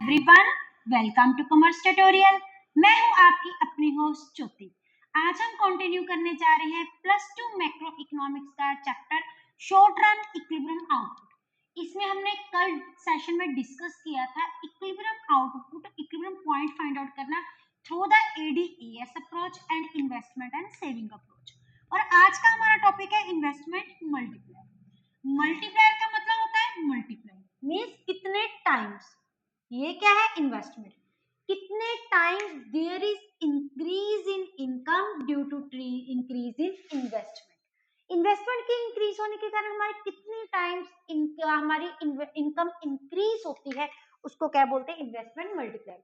Everyone, welcome to commerce tutorial. मैं हूं आपकी अपनी होस्ट ज्योति। आज हम कंटिन्यू करने जा रहे हैं +2 मैक्रो इकोनॉमिक्स का chapter short run equilibrium output. इसमें हमने कल सेशन में डिस्कस किया था equilibrium output, equilibrium point find out करना through the ADS approach and investment and saving approach. और आज का हमारा टॉपिक है इन्वेस्टमेंट मल्टीप्लायर। मल्टीप्लायर का मतलब होता है मल्टीप्लाई, मींस कितने टाइम्स, ये क्या है इन्वेस्टमेंट, कितने times there is increase in income due to increase in investment. Investment के इंक्रीज होने के कारण हमारे कितने टाइम्स हमारी इनकम इंक्रीज होती है, उसको क्या बोलते हैं इन्वेस्टमेंट मल्टीप्लायर।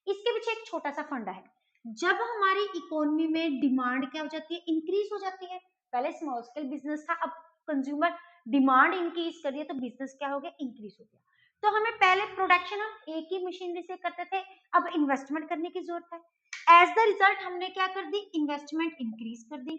इसके पीछे एक छोटा सा फंडा है। जब हमारी इकोनॉमी में डिमांड क्या हो जाती है, इंक्रीज हो जाती है। पहले स्मॉल स्केल बिजनेस था, अब कंज्यूमर डिमांड इंक्रीज कर रही है तो बिजनेस क्या हो गया, इंक्रीज हो गया। तो हमें पहले प्रोडक्शन हम एक ही मशीनरी से करते थे, अब इन्वेस्टमेंट करने की जरूरत है। एज द रिजल्ट हमने क्या कर दी, इन्वेस्टमेंट इंक्रीज कर दी।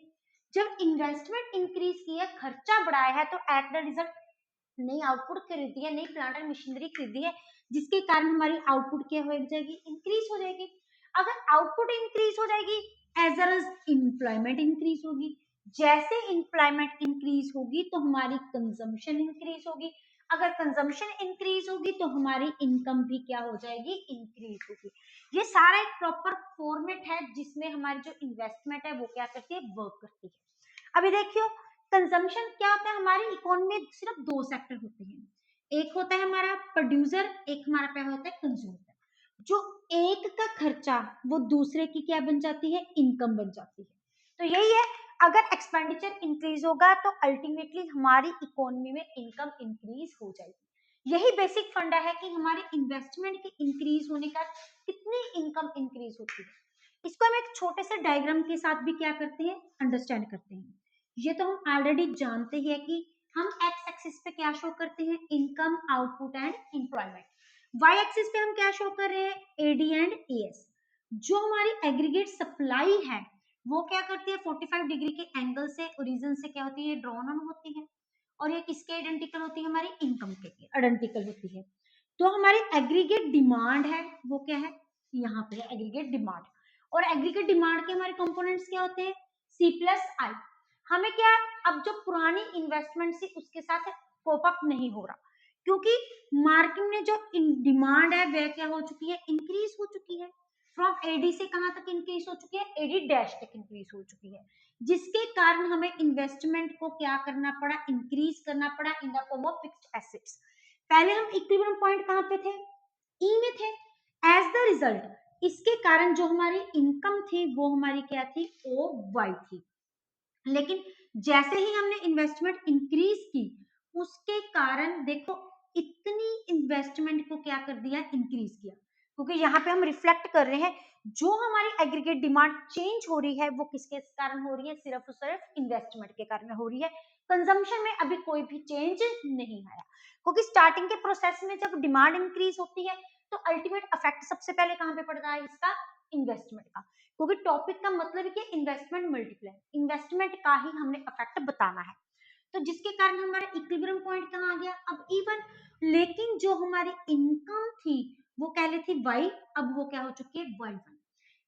जब इन्वेस्टमेंट इंक्रीज किया, खर्चा बढ़ाया है, तो एट द रिजल्ट नई आउटपुट खरीदी है, नई प्लांट एंड मशीनरी खरीदी है, जिसके कारण हमारी आउटपुट क्या हो जाएगी, इंक्रीज हो जाएगी। अगर आउटपुट इंक्रीज हो जाएगी, as well as employment increase होगी। जैसे एम्प्लॉयमेंट इंक्रीज होगी तो हमारी कंजम्पशन इंक्रीज होगी। अगर कंजम्पशन इंक्रीज होगी तो हमारी इनकम भी क्या हो जाएगी, इंक्रीज होगी। ये सारा एक प्रॉपर फॉर्मेट है जिसमें हमारी जो इन्वेस्टमेंट है वो क्या करती है, वर्क करती है। अभी देखियो, कंजम्पशन क्या होता है, हमारी इकोनॉमी में सिर्फ दो सेक्टर होते हैं। एक होता है हमारा प्रोड्यूसर, एक हमारा क्या होता है कंज्यूमर। जो एक का खर्चा वो दूसरे की क्या बन जाती है, इनकम बन जाती है। तो यही है, अगर एक्सपेंडिचर इंक्रीज होगा तो अल्टीमेटली हमारी इकोनॉमी में इनकम इंक्रीज हो जाएगी। यही बेसिक फंडा है कि हमारे इन्वेस्टमेंट के इंक्रीज होने का कितनी इनकम इंक्रीज होती है। इसको हम एक छोटे से डायग्राम के साथ भी क्या करते हैं, अंडरस्टैंड करते हैं। ये तो हम ऑलरेडी जानते हैं कि हम एक्स एक्सिस पे क्या शो करते हैं, income, output and employment. Y axis पे हम क्या शो कर रहे हैं, एडी एंड एएस। जो हमारी एग्रीगेट सप्लाई है वो क्या करती है, 45 डिग्री के एंगल से ओरिजिन से क्या होती है, ड्रॉन ऑन होती है। और ये किसके आइडेंटिकल होती है, हमारी इनकम के आइडेंटिकल होती है। तो हमारी एग्रीगेट डिमांड है वो क्या है, यहाँ पे है एग्रीगेट डिमांड। और एग्रीगेट डिमांड के हमारे कंपोनेंट्स क्या होते हैं, सी प्लस आई। हमें क्या, अब जो पुरानी इन्वेस्टमेंट थी उसके साथ कोप अप नहीं हो रहा, क्योंकि मार्केट में जो डिमांड है वह क्या हो चुकी है, इंक्रीज हो चुकी है। फ्रॉम एडी से कहां तक इंक्रीज हो चुकी है, एडी डैश तक इंक्रीज हो चुकी है, जिसके कारण हमें इन्वेस्टमेंट को क्या करना पड़ा, इंक्रीज करना पड़ा in the form of fixed assets. पहले हम इक्विलिब्रियम पॉइंट कहां पे थे, ई में थे। एज द रिजल्ट इसके कारण जो हमारी इनकम थी वो हमारी क्या थी, ओ वाई थी। लेकिन जैसे ही हमने इन्वेस्टमेंट इंक्रीज की, उसके कारण देखो इतनी इन्वेस्टमेंट को क्या कर दिया, इंक्रीज किया। क्योंकि यहाँ पे हम रिफ्लेक्ट कर रहे हैं जो हमारी एग्रीगेट डिमांड चेंज हो रही है वो किसके कारण हो रही है, सिर्फ और सिर्फ इन्वेस्टमेंट के कारण हो रही है। कंजम्पशन में अभी कोई भी चेंज नहीं आया, क्योंकि स्टार्टिंग के प्रोसेस में जब डिमांड इंक्रीज होती है तो अल्टीमेट इफेक्ट सबसे पहले कहां पे पड़ता है, इसका इन्वेस्टमेंट का। क्योंकि टॉपिक का मतलब है कि इन्वेस्टमेंट मल्टीप्लाई, इन्वेस्टमेंट का ही हमने इफेक्ट बताना है। तो जिसके कारण हमारा इक्विलिब्रियम पॉइंट कहाँ आ गया, अब इवन। लेकिन जो हमारी इनकम थी वो कह रही थी वाई, अब वो क्या हो चुकी है, y1।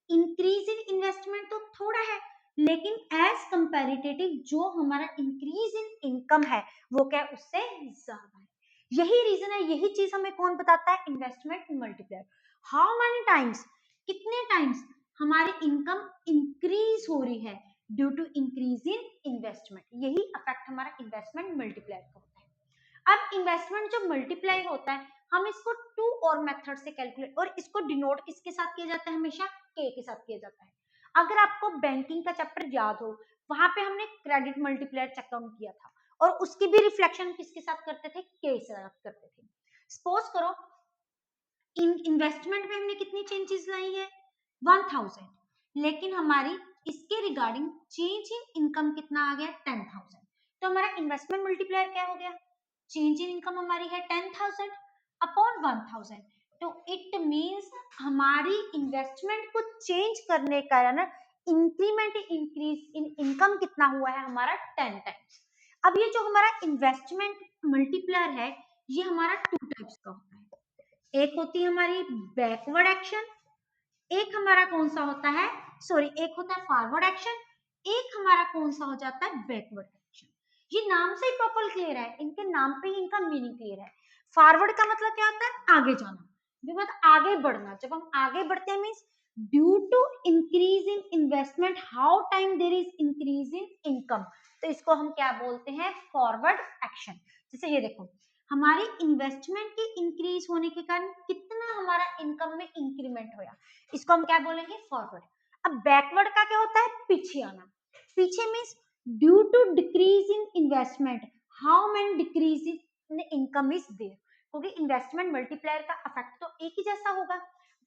इंक्रीज इन इन्वेस्टमेंट तो थोड़ा है, लेकिन एज कंपैरेटिव जो हमारा इंक्रीज इन इनकम है वो क्या, उससे ज्यादा है। यही रीजन है, यही चीज हमें कौन बताता है, investment multiplier. How many times, कितने टाइम्स हमारी इनकम इंक्रीज हो रही है due to increase in investment. यही इफेक्ट हमारा इन्वेस्टमेंट मल्टीप्लायर का होता है। अब इन्वेस्टमेंट जो मल्टीप्लाई होता है, हम इसको टू और मेथड से कैलकुलेट, और इसको डिनोट किसके साथ किया जाता है, हमेशा के के साथ किया जाता है। अगर आपको बैंकिंग का चैप्टर याद हो, वहां पे हमने क्रेडिट मल्टीप्लायर चेक आउट किया था, और उसकी भी रिफ्लेक्शन किसके साथ करते थे, के से साथ करते थे। सपोज करो इन्वेस्टमेंट में हमने कितनी चेंजेस लाई है, 1000, लेकिन हमारी इसके रिगार्डिंग चेंज इन इनकम कितना आ गया, 10,000। तो हमारा इन्वेस्टमेंट मल्टीप्लायर क्या हो गया, चेंज इन इनकम हमारी है 10,000 अपॉन 1000। तो इट मींस हमारी इन्वेस्टमेंट को चेंज करने का कारण इंक्रीमेंट इंक्रीज इन इनकम कितना हुआ है, हमारा 10 टाइम्स। अब ये जो हमारा इन्वेस्टमेंट मल्टीप्लायर है ये हमारा टू टाइप्स का होता है। एक होती है हमारी बैकवर्ड एक्शन, एक हमारा कौन सा होता है, सॉरी, एक होता है फॉरवर्ड एक्शन, एक हमारा कौन सा हो जाता है बैकवर्ड एक्शन। ये नाम से ही प्रॉपर क्लियर है, इनके नाम पे ही इनका मीनिंग क्लियर है। फॉरवर्ड का मतलब क्या होता है, आगे जाना, मतलब आगे बढ़ना। जब हम आगे बढ़ते हैं means due to increase in investment how time there is increase in income, तो इसको हम क्या बोलते हैं, फॉरवर्ड एक्शन। जैसे ये देखो, हमारी इन्वेस्टमेंट की इंक्रीज होने के कारण कितना हमारा इनकम में इंक्रीमेंट होया, इसको हम क्या बोलेंगे, फॉरवर्ड। अब बैकवर्ड का क्या होता है, पीछे आना। पीछे means due to decrease in investment how many decrease in income is there, क्योंकि इन्वेस्टमेंट मल्टीप्लायर का इफेक्ट तो एक ही जैसा होगा।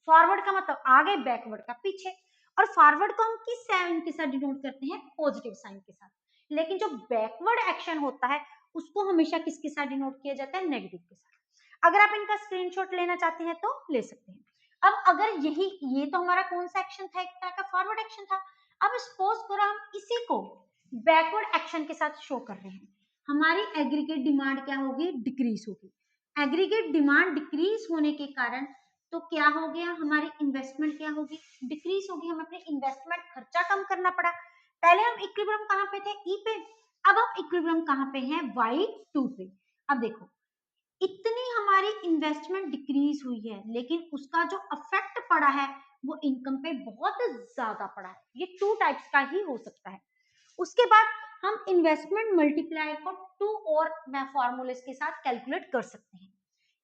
फॉरवर्ड का मतलब आगे, बैकवर्ड का पीछे। और फॉरवर्ड को हम किस साइन के साथ डिनोट करते हैं, पॉजिटिव साइन के साथ। लेकिन जो बैकवर्ड एक्शन होता है उसको हमेशा किसके साथ डिनोट किया जाता है, नेगेटिव के साथ। अगर आप इनका स्क्रीनशॉट लेना चाहते हैं तो ले सकते हैं। अब अगर ये तो हमारा कौन सा एक्शन था, एक तरह का फॉरवर्ड एक्शन था। अब सपोज करो हम इसी को बैकवर्ड एक्शन के साथ शो कर रहे हैं, हमारी एग्रीगेट डिमांड क्या होगी, डिक्रीज होगी। एग्रीगेट डिमांड डिक्रीज होने के कारण तो क्या हो गया, हमारी इन्वेस्टमेंट क्या होगी, डिक्रीज होगी। हमें अपने इन्वेस्टमेंट खर्चा कम करना पड़ा। पहले हम इक्विलिब्रियम कहां पे थे, ई पे, अब हम इक्विलिब्रियम कहां पे हैं, Y2 पे। अब देखो, इतनी हमारी इन्वेस्टमेंट डिक्रीज हुई है, लेकिन उसका जो इफेक्ट पड़ा है वो इनकम पे बहुत ज्यादा पड़ा है। ये टू टाइप्स का ही हो सकता है। उसके बाद हम इन्वेस्टमेंट मल्टीप्लायर को टू और फॉर्मूलेस के साथ कैलकुलेट कर सकते हैं।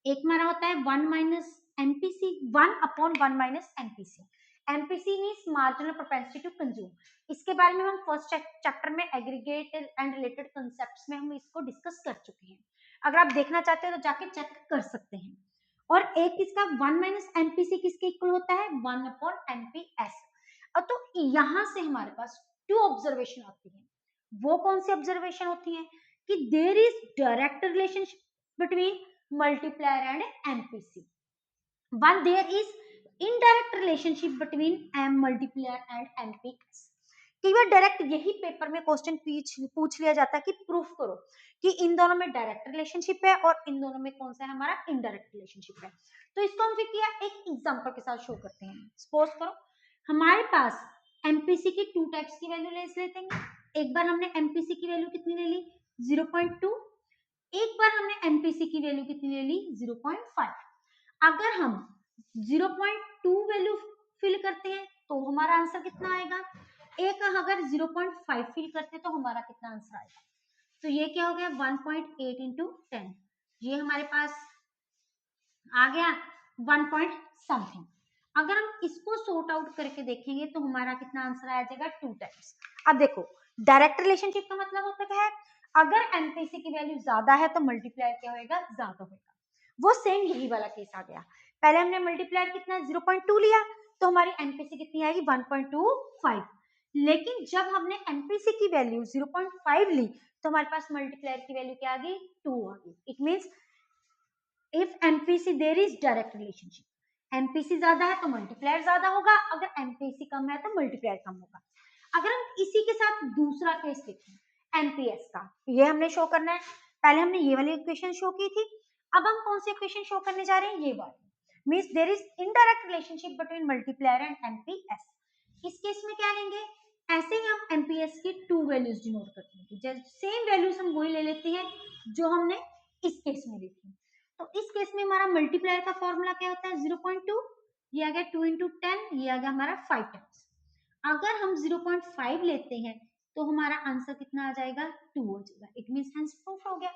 एक हमारा होता है 1 minus MPC, 1/1 minus MPC. MPC means marginal propensity to consume. इसके बारे में हम फर्स्ट चैप्टर में एग्रीगेट एंड रिलेटेड कंसेप्ट्स में हम इसको डिस्कस कर चुके हैं। अगर आप देखना चाहते हैं तो जाके चेक कर सकते हैं। और एक इसका 1 माइनस एमपीसी किसके इक्वल होता है, 1/एमपीएस। तो यहां से हमारे पास टू ऑब्जर्वेशन आती है। वो कौन सी ऑब्जर्वेशन होती है कि there is direct relationship between multiplier and MPC. One, there is indirect relationship between M multiplier and MPS. कई बार डायरेक्ट यही पेपर में क्वेश्चन पूछ लिया जाता है कि प्रूफ करो कि इन दोनों में डायरेक्ट रिलेशनशिप है और इन दोनों में कौन सा है हमारा इनडायरेक्ट रिलेशनशिप है। तो इसको हम फिर किया एक एग्जांपल के साथ शो करते हैं। सपोज करो हमारे पास एमपीसी की टू टाइप्स की वैल्यू ले लेते हैं। एक बार हमने एमपीसी की वैल्यू कितनी ले ली, 0.2। एक बार हमने एमपीसी की वैल्यू कितनी ले ली, 0.5। अगर हम 0.2 वैल्यू फिल करते हैं तो हमारा आंसर कितना आएगा, एक अगर 0.5 फिल करते हैं तो हमारा कितना आंसर आएगा। तो ये क्या हो गया, 1.8 इंटू 10, ये हमारे पास आ गया 1 पॉइंट समथिंग। अगर हम इसको सॉर्ट आउट करके देखेंगे तो हमारा कितना आंसर आ जाएगा, 2 टाइम्स। अब देखो डायरेक्ट रिलेशनशिप का मतलब होता है अगर एमपीसी की वैल्यू ज्यादा है तो मल्टीप्लायर क्या होगा, ज्यादा होगा। वो सेम यही वाला केस आ गया। पहले हमने मल्टीप्लायर कितना 0.2 लिया तो हमारी एमपीसी कितनी आएगी, 1.25। लेकिन जब हमने एमपीसी की वैल्यू 0.5 ली तो हमारे पास मल्टीप्लायर की वैल्यू क्या आ गई, 2 आ गई। It means if MPC there is direct relationship, MPC ज्यादा है तो मल्टीप्लायर ज्यादा होगा, अगर एमपीसी कम है तो मल्टीप्लायर कम होगा। अगर हम इसी के साथ दूसरा केस देखें एमपीएस का, ये हमने शो करना है। पहले हमने ये वाली इक्वेशन शो की थी, अब हम कौन सी इक्वेशन शो करने जा रहे हैं, ये वाली। Means there is indirect relationship between multiplier and MPS. इस केस में क्या लेंगे, ऐसे ही हम एमपीएस की टू वैल्यूज डिनोट करते हैं। सेम वैल्यूज हम वही ले लेते हैं जो हमने इस केस में ली थी। तो इस केस में हमारा मल्टीप्लायर का फॉर्मूला क्या होता है, 0.2, ये आ गया 2 इंटू 10, ये आ गया हमारा 5 टाइम्स। अगर हम 0.5 लेते हैं तो हमारा आंसर कितना आ जाएगा, 2 हो जाएगा। इट मींस हेंस प्रूफ हो गया,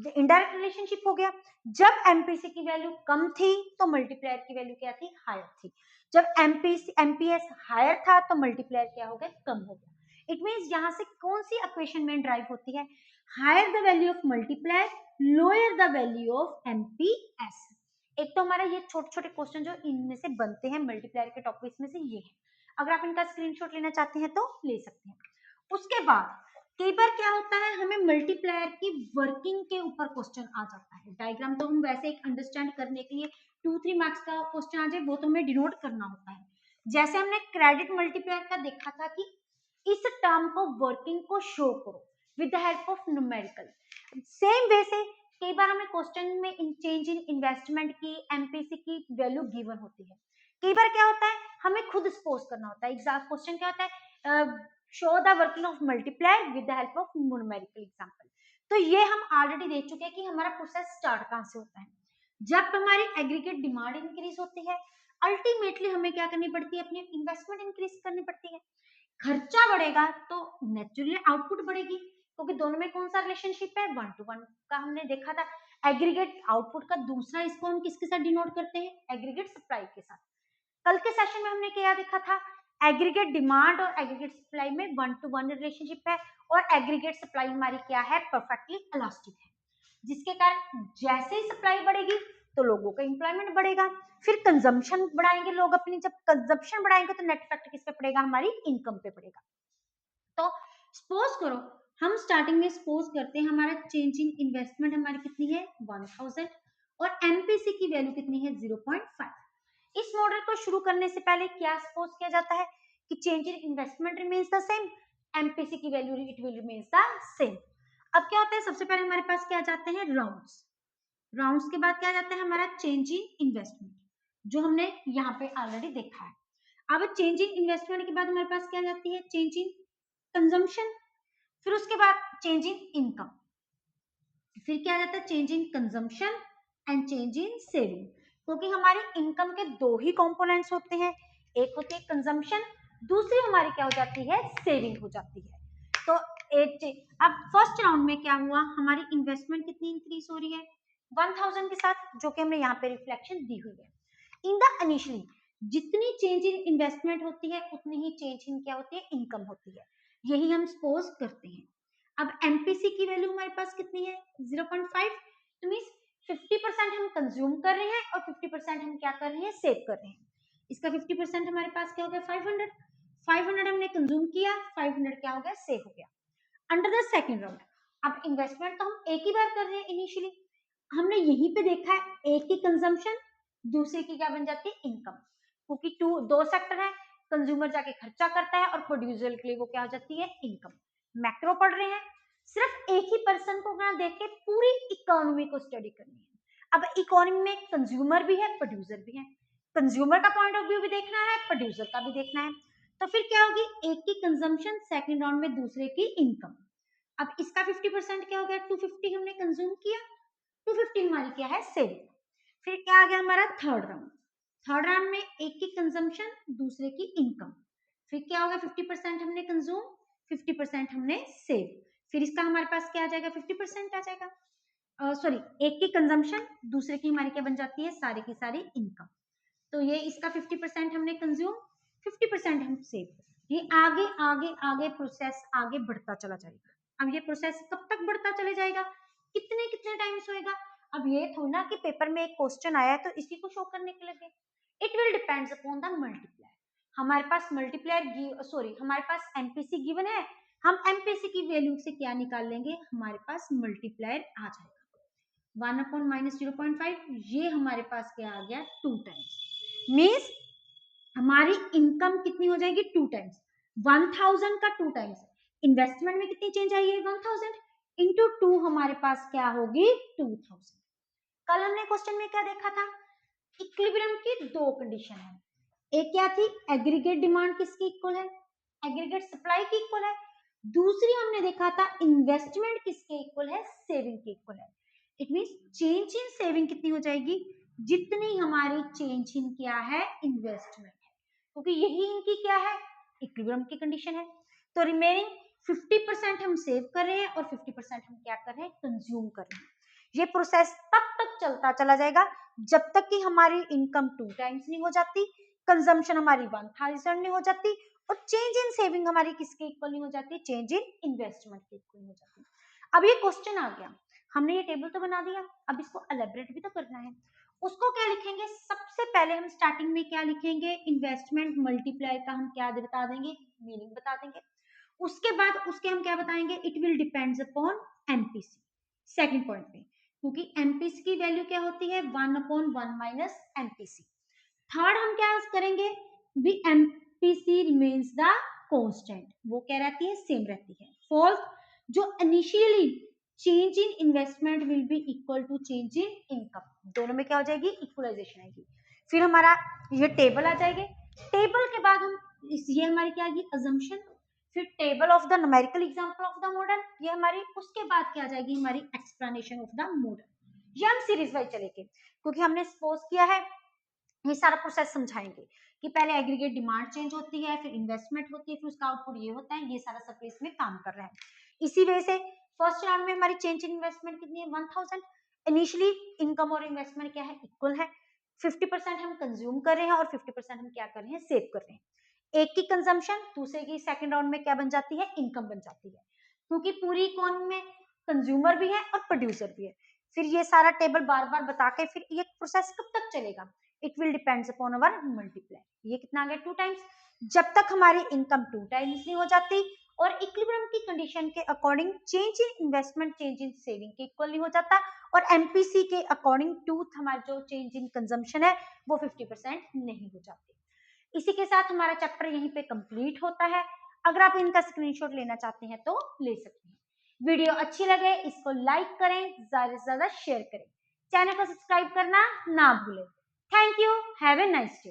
इनडायरेक्ट रिलेशनशिप हो गया। जब एमपीसी की वैल्यू कम थी तो मल्टीप्लायर की वैल्यू क्या थी, हायर थी। जब एमपीएस हायर था तो मल्टीप्लायर क्या हो गया, कम हो गया। इट मींस यहाँ से कौन सी इक्वेशन में ड्राइव होती है, higher the value of multiplier lower the value of MPS. एक तो हमारा ये छोटे छोटे क्वेश्चन जो इनमें से बनते हैं मल्टीप्लायर के टॉपिक्स में से ये है। अगर आप इनका स्क्रीनशॉट लेना चाहते हैं तो ले सकते हैं। उसके बाद कई बार क्या होता है, हमें मल्टीप्लायर की वर्किंग के ऊपर क्वेश्चन आ जाता है। डायग्राम तो हम वैसे एक अंडरस्टैंड करने के लिए 2-3 मार्क्स का क्वेश्चन आ जाए वो तो हमें डिनोट करना होता है। जैसे हमने क्रेडिट मल्टीप्लायर का देखा था कि इस टर्म को वर्किंग को शो करो with the help of numerical. Same way से कई बार हमें क्वेश्चन में चेंज इन इन्वेस्टमेंट की एमपीसी की वैल्यू गिवन होती है। कई बार क्या होता है हमें खुद सपोज करना होता है। एग्जाम क्वेश्चन क्या होता है, show the working of multiply with the help of numerical example. तो ये हम ऑलरेडी देख चुके हैं कि हमारा प्रोसेस स्टार्ट कहां से होता है। जब हमारी एग्रीगेट डिमांड इंक्रीज होती है, अल्टीमेटली हमें क्या करनी पड़ती है, अपनी इन्वेस्टमेंट इंक्रीज करनी पड़ती है। खर्चा बढ़ेगा तो नेचुरली आउटपुट बढ़ेगी, क्योंकि दोनों में कौन सा रिलेशनशिप है, 1 to 1 का हमने देखा था। एग्रीगेट आउटपुट का दूसरा इसको हम किसके साथ डिनोट करते हैं, एग्रीगेट सप्लाई के साथ। कल के सेशन में हमने क्या देखा था, एग्रीगेट डिमांड और एग्रीगेट सप्लाई में 1 to 1 रिलेशनशिप है, और एग्रीगेट सप्लाई हमारी क्या है, परफेक्टली इलास्टिक है, जिसके कारण जैसे ही सप्लाई बढ़ेगी तो लोगों का एम्प्लॉयमेंट बढ़ेगा, फिर कंजम्पशन बढ़ाएंगे लोग अपनी, जब कंजम्पशन बढ़ाएंगे तो नेट इफेक्ट किस पे पड़ेगा, हमारी इनकम पे पड़ेगा। तो सपोज करो हम स्टार्टिंग में सपोज करते हैं हमारा चेंज इन इन्वेस्टमेंट हमारी कितनी है 1000 और एमपीसी की वैल्यू कितनी है 0.5। इस मॉडल को शुरू करने से पहले क्या सपोज किया जाता है कि change in investment remains the same, MPC की value it will remains the same. अब क्या होता है, सबसे पहले हमारे पास क्या जाते हैं राउंड्स, राउंड्स के बाद क्या जाता है हमारा चेंज इन इन्वेस्टमेंट, जो हमने यहाँ पे ऑलरेडी देखा है। अब चेंज इन इन्वेस्टमेंट के बाद हमारे पास क्या जाती है चेंज इन कंजम्पशन, फिर उसके बाद चेंज इन इनकम, फिर क्या जाता है change in consumption and change in saving. क्योंकि हमारी इनकम के दो ही कंपोनेंट्स होते हैं, एक होती है कंजम्पशन, दूसरी हमारी क्या हो जाती है सेविंग हो जाती है। तो अब फर्स्ट राउंड में क्या हुआ, हमारी इन्वेस्टमेंट कितनी इंक्रीज हो रही है 1000 के साथ, जो कि हमने यहाँ पे रिफ्लेक्शन दी हुई है। इन द इनिशियली जितनी चेंज इन इन्वेस्टमेंट होती है उतनी ही चेंज इन क्या होती है इनकम होती है, यही हम सपोज करते हैं। अब एमपीसी की वैल्यू हमारे पास कितनी है 0.5, तो मींस 50% हम कंज्यूम कर रहे हैं और 50% हम क्या कर रहे हैं सेव कर रहे हैं। इसका 50% हमारे पास क्या हो गया 500, 500 हमने कंज्यूम किया, 500 क्या हो गया सेव हो गया। अंडर द सेकंड राउंड, अब इन्वेस्टमेंट तो हम एक ही बार कर रहे हैं इनिशियली, हमने यहीं पे देखा है एक की कंजम्पशन दूसरे की क्या बन जाती है इनकम, क्योंकि दो सेक्टर है, कंज्यूमर जाके खर्चा करता है और प्रोड्यूसर के लिए वो क्या हो जाती है इनकम। मैक्रो पढ़ रहे हैं, सिर्फ एक ही पर्सन को ना देख के पूरी इकोनॉमी को स्टडी करनी है। अब इकोनॉमी में कंज्यूमर भी है प्रोड्यूसर भी है, कंज्यूमर का पॉइंट ऑफ व्यू भी देखना है प्रोड्यूसर का भी देखना है। तो फिर क्या होगी, एक की कंजम्पशन सेकंड राउंड में दूसरे की इनकम। अब इसका 50% क्या हो गया 250 हमने कंज्यूम किया, 250 हमारी क्या है सेविंग। फिर क्या आ गया हमारा थर्ड राउंड, थर्ड राउंड में एक की कंजम्पशन दूसरे की इनकम, फिर क्या होगा 50% हमने कंज्यूम 50% हमने सेव, फिर इसका हमारे पास क्या आ जाएगा 50% आ जाएगा, सॉरी एक की कंजम्पशन दूसरे की हमारी क्या बन जाती है सारी की सारी इनकम। तो ये इसका 50% हमने कंज्यूम 50% हम सेव, ये आगे आगे आगे प्रोसेस आगे बढ़ता चला जाएगा। अब ये प्रोसेस कब तक बढ़ता चले जाएगा, कितने कितने टाइम्स होएगा। अब ये थोड़ा ना कि पेपर में एक क्वेश्चन आया है तो इसी को शो करने के लगे, it will depends upon the multiplier. हमारे पास मल्टीप्लायर सॉरी हमारे पास एमपीसी गिवन है, हम एमपीसी की वैल्यू से क्या निकाल लेंगे, हमारे पास मल्टीप्लायर आ जाएगा 1/-0.5, ये हमारे पास क्या आ गया 2 टाइम्स, मीन्स हमारी इनकम कितनी हो जाएगी 2 टाइम्स, 1000 का 2 टाइम्स, इन्वेस्टमेंट में कितनी चेंज आई है 1000 इंटू 2 हमारे पास क्या होगी 2000। कल हमने क्वेश्चन में क्या देखा था, इक्विलिब्रियम की दो कंडीशन है, एक क्या थी एग्रीगेट डिमांड किसकी इक्वल है, एग्रीगेट सप्लाई की इक्वल है, दूसरी हमने देखा था इन्वेस्टमेंट किसके इक्वल है सेविंग के इक्वल है। It means change in saving कितनी हो जाएगी, जितनी हमारी चेंज इन क्या है इन्वेस्टमेंट है, क्योंकि यही इनकी क्या है इक्विलिब्रियम की कंडीशन है। तो रिमेनिंग 50% हम सेव कर रहे हैं और 50% हम क्या कर रहे हैं कंज्यूम कर रहे हैं। ये प्रोसेस तब तक चलता चला जाएगा जब तक कि हमारी इनकम 2 टाइम्स नहीं हो जाती, कंजम्पशन हमारी 1000 नहीं हो जाती और चेंज इन सेविंग हमारी किसके इक्वल नहीं हो जाती, चेंज इन इन्वेस्टमेंट के इक्वल हो जाती। अब ये क्वेश्चन आ गया, हमने ये टेबल तो बना दिया, अब इसको एलेबरेट भी तो करना है। उसको क्या लिखेंगे, सबसे पहले हम स्टार्टिंग में क्या लिखेंगे, इन्वेस्टमेंट मल्टीप्लाई का हम क्या बता देंगे, मीनिंग बता देंगे। उसके बाद उसके हम क्या बताएंगे, it will depends upon MPC second point पे, क्योंकि एमपीसी की वैल्यू क्या होती है 1/1 माइनस एमपीसी। थर्ड हम क्या करेंगे, भी एमपीसी रिमेन्स द कांस्टेंट, वो क्या रहती है सेम रहती है। फोर्थ जो initially change in investment will be equal to change in income, दोनों में क्या हो जाएगी, इक्वलाइजेशन आएगी। फिर हमारा ये टेबल आ जाएंगे, टेबल के बाद हम ये हमारी क्या आएगी, अजम्पशन, फिर table of the numerical example of the model, ये हमारी, उसके बाद क्या आ जाएगी हमारी एक्सप्लेनेशन ऑफ द मॉडल। ये हम सीरीज वाइज चलेंगे क्योंकि हमने सपोज किया है, ये सारा प्रोसेस समझाएंगे कि पहले एग्रीगेट डिमांड चेंज होती है, फिर इन्वेस्टमेंट होती है, फिर उसका आउटपुट ये होता है, ये सारा सब इसमें काम कर रहा है। इसी वजह से फर्स्ट राउंड में हमारी चेंज इन इन्वेस्टमेंट कितनी है, 1000। इनिशियली इनकम और इन्वेस्टमेंट क्या है, इक्वल है, 50% हम कंज्यूम कर रहे हैं और 50% हम क्या कर रहे हैं, सेव कर रहे हैं। एक की कंजम्पशन दूसरे की सेकंड राउंड में क्या बन जाती है, इनकम बन जाती है, क्योंकि पूरी इकोनॉमी में कंज्यूमर भी है और प्रोड्यूसर भी है। फिर ये सारा टेबल बार बार बता के फिर ये प्रोसेस कब तक चलेगा, it will depends upon our multiply. ये कितना आ गया, 2 टाइम्स, जब तक हमारी इनकम 2 टाइम्स नहीं हो जाती और इक्विलिब्रियम की कंडीशन के according change in investment change in saving के इक्वल नहीं हो जाता, और एमपीसी के अकॉर्डिंग टू हमारा जो चेंज इन कंजम्पशन है वो 50% नहीं हो जाती। इसी के साथ हमारा चैप्टर यहीं पे कंप्लीट होता है। अगर आप इनका स्क्रीनशॉट लेना चाहते हैं तो ले सकते हैं। वीडियो अच्छी लगे इसको लाइक करें, ज्यादा से ज्यादा शेयर करें, चैनल को सब्सक्राइब करना ना भूलें। Thank you, have a nice day.